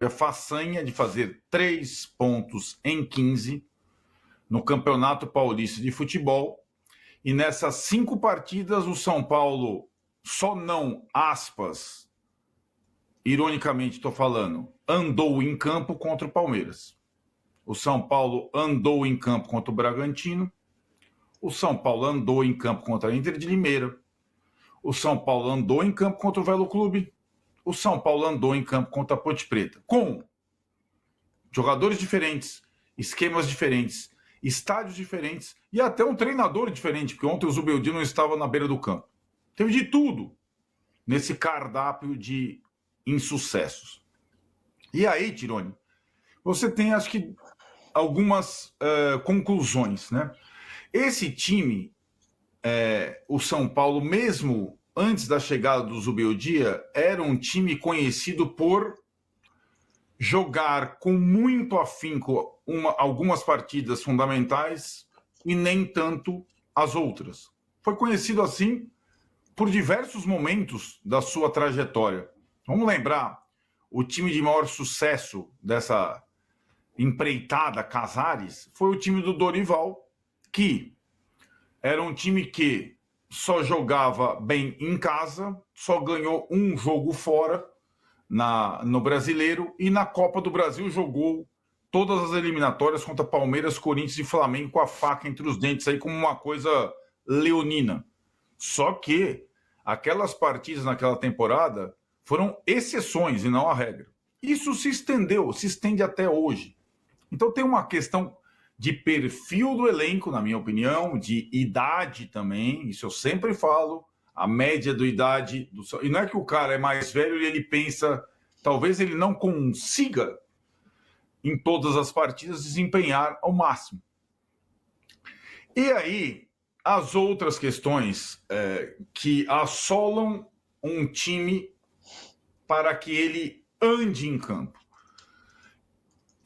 a façanha de fazer 3 pontos em 15 no Campeonato Paulista de Futebol. E nessas 5 partidas, o São Paulo só não, aspas, ironicamente estou falando, andou em campo contra o Palmeiras. O São Paulo andou em campo contra o Bragantino. O São Paulo andou em campo contra a Inter de Limeira. O São Paulo andou em campo contra o Velo Clube. O São Paulo andou em campo contra a Ponte Preta. Com jogadores diferentes, esquemas diferentes, estádios diferentes e até um treinador diferente, porque ontem o Zubeldia não estava na beira do campo. Teve de tudo nesse cardápio de insucessos. E aí, Tironi, você tem, acho que, algumas conclusões, né? Esse time, o São Paulo, mesmo antes da chegada do Zubeldia, era um time conhecido por jogar com muito afinco algumas partidas fundamentais e nem tanto as outras. Foi conhecido assim por diversos momentos da sua trajetória. Vamos lembrar, o time de maior sucesso dessa empreitada Casares foi o time do Dorival, que era um time que só jogava bem em casa, só ganhou um jogo fora no Brasileiro, e na Copa do Brasil jogou todas as eliminatórias contra Palmeiras, Corinthians e Flamengo com a faca entre os dentes, aí como uma coisa leonina. Só que aquelas partidas naquela temporada foram exceções e não a regra. Isso se estende até hoje. Então tem uma questão de perfil do elenco, na minha opinião, de idade também, isso eu sempre falo, a média da idade e não é que o cara é mais velho e ele pensa, talvez ele não consiga em todas as partidas desempenhar ao máximo. E aí, as outras questões que assolam um time para que ele ande em campo.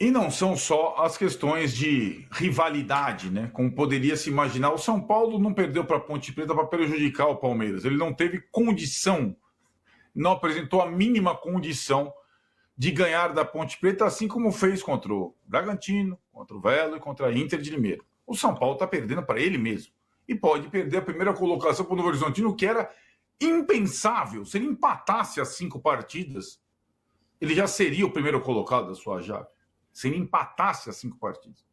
E não são só as questões de rivalidade, né? Como poderia se imaginar, o São Paulo não perdeu para a Ponte Preta para prejudicar o Palmeiras. Ele não teve condição, não apresentou a mínima condição de ganhar da Ponte Preta, assim como fez contra o Bragantino, contra o Velo e contra a Inter de Limeira. O São Paulo está perdendo para ele mesmo. E pode perder a primeira colocação para o Novo Horizontino, que era impensável. Se ele empatasse as 5 partidas, ele já seria o primeiro colocado da sua chave. Se ele empatasse as 5 partidas.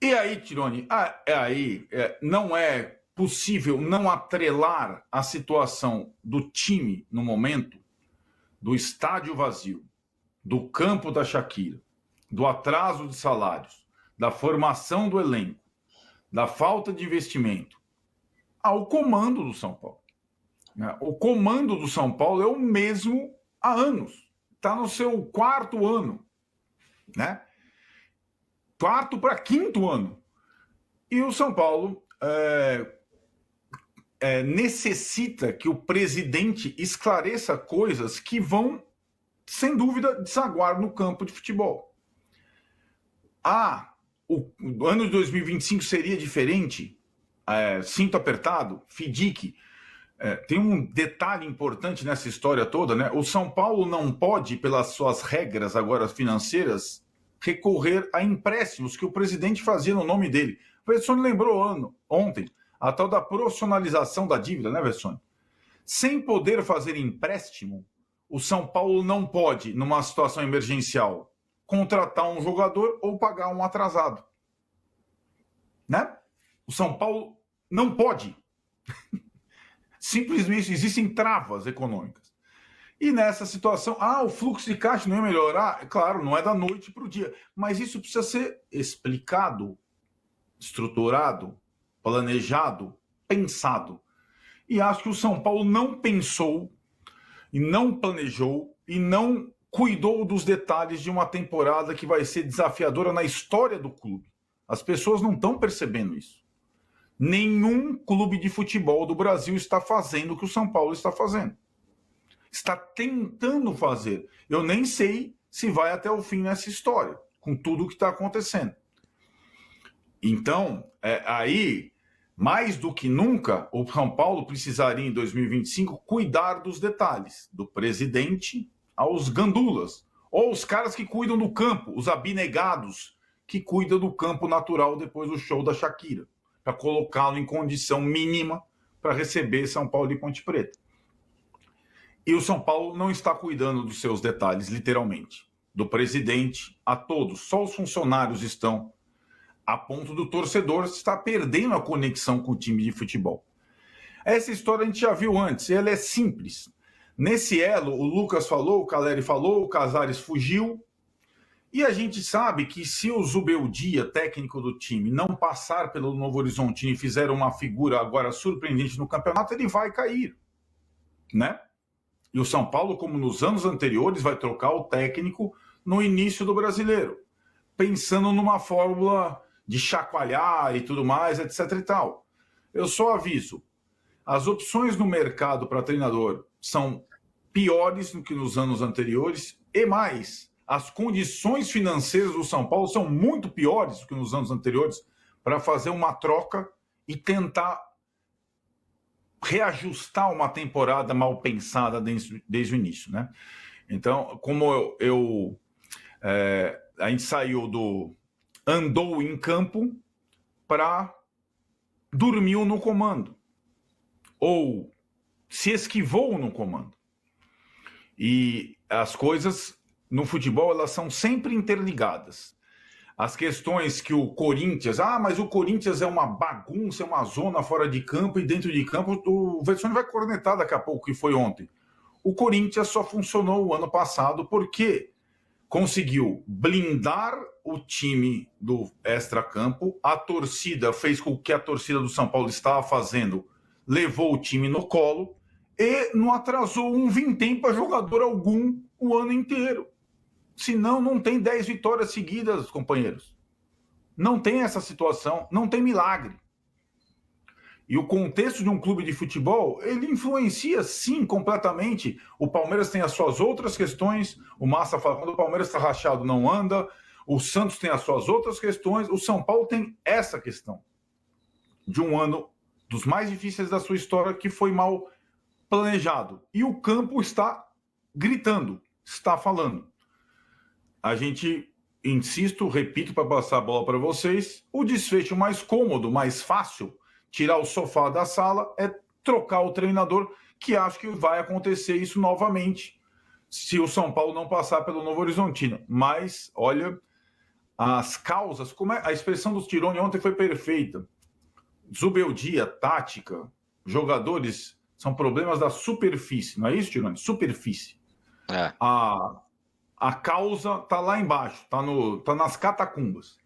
E aí, Tironi, não é possível não atrelar a situação do time no momento, do estádio vazio, do campo da Shakira, do atraso de salários, da formação do elenco, da falta de investimento, ao comando do São Paulo. O comando do São Paulo é o mesmo há anos. Está no seu 4º ano. Né? 4º para 5º ano. E o São Paulo necessita que o presidente esclareça coisas que vão, sem dúvida, desaguar no campo de futebol. O ano de 2025 seria diferente? Cinto apertado? FIDIC? Tem um detalhe importante nessa história toda, né? O São Paulo não pode, pelas suas regras agora financeiras, recorrer a empréstimos que o presidente fazia no nome dele. O Vessone lembrou ontem a tal da profissionalização da dívida, né, Vessone? Sem poder fazer empréstimo, o São Paulo não pode, numa situação emergencial, contratar um jogador ou pagar um atrasado. Né? O São Paulo não pode. Simplesmente existem travas econômicas. E nessa situação, o fluxo de caixa não ia melhorar? Claro, não é da noite para o dia. Mas isso precisa ser explicado, estruturado, planejado, pensado. E acho que o São Paulo não pensou, e não planejou, e não cuidou dos detalhes de uma temporada que vai ser desafiadora na história do clube. As pessoas não estão percebendo isso. Nenhum clube de futebol do Brasil está fazendo o que o São Paulo está fazendo. Está tentando fazer. Eu nem sei se vai até o fim nessa história, com tudo o que está acontecendo. Então, aí, mais do que nunca, o São Paulo precisaria, em 2025, cuidar dos detalhes, do presidente aos gandulas, Ou os caras que cuidam do campo, os abnegados que cuidam do campo natural depois do show da Shakira, para colocá-lo em condição mínima para receber São Paulo e Ponte Preta. E o São Paulo não está cuidando dos seus detalhes, literalmente. Do presidente a todos. Só os funcionários estão, a ponto do torcedor estar perdendo a conexão com o time de futebol. Essa história a gente já viu antes, ela é simples. Nesse elo, o Lucas falou, o Caleri falou, o Casares fugiu. E a gente sabe que se o Zubeldia, técnico do time, não passar pelo Novo Horizontino e fizer uma figura agora surpreendente no campeonato, ele vai cair, né? E o São Paulo, como nos anos anteriores, vai trocar o técnico no início do Brasileiro, pensando numa fórmula de chacoalhar e tudo mais, etc e tal. Eu só aviso, as opções no mercado para treinador são piores do que nos anos anteriores e mais, as condições financeiras do São Paulo são muito piores do que nos anos anteriores para fazer uma troca e tentar reajustar uma temporada mal pensada desde o início, né? Então, como a gente saiu do andou em campo para dormiu no comando ou se esquivou no comando. E as coisas no futebol, elas são sempre interligadas. As questões que o Corinthians... mas o Corinthians é uma bagunça, é uma zona fora de campo e dentro de campo. O Versoni vai cornetar daqui a pouco, que foi ontem. O Corinthians só funcionou o ano passado porque conseguiu blindar o time do extracampo. A torcida fez com que a torcida do São Paulo estava fazendo, levou o time no colo e não atrasou um vintém para jogador algum o ano inteiro. Senão, não tem 10 vitórias seguidas, companheiros. Não tem essa situação, não tem milagre. E o contexto de um clube de futebol, ele influencia, sim, completamente. O Palmeiras tem as suas outras questões. O Massa fala, quando o Palmeiras está rachado, não anda. O Santos tem as suas outras questões. O São Paulo tem essa questão. De um ano dos mais difíceis da sua história, que foi mal planejado. E o campo está gritando, está falando. A gente, insisto, repito para passar a bola para vocês, o desfecho mais cômodo, mais fácil, tirar o sofá da sala, é trocar o treinador, que acho que vai acontecer isso novamente, se o São Paulo não passar pelo Novo Horizontino. Mas, olha, as causas, a expressão dos Tironi ontem foi perfeita. Zubeldia, tática, jogadores, são problemas da superfície, não é isso, Tironi? Superfície. A causa está lá embaixo, está nas catacumbas.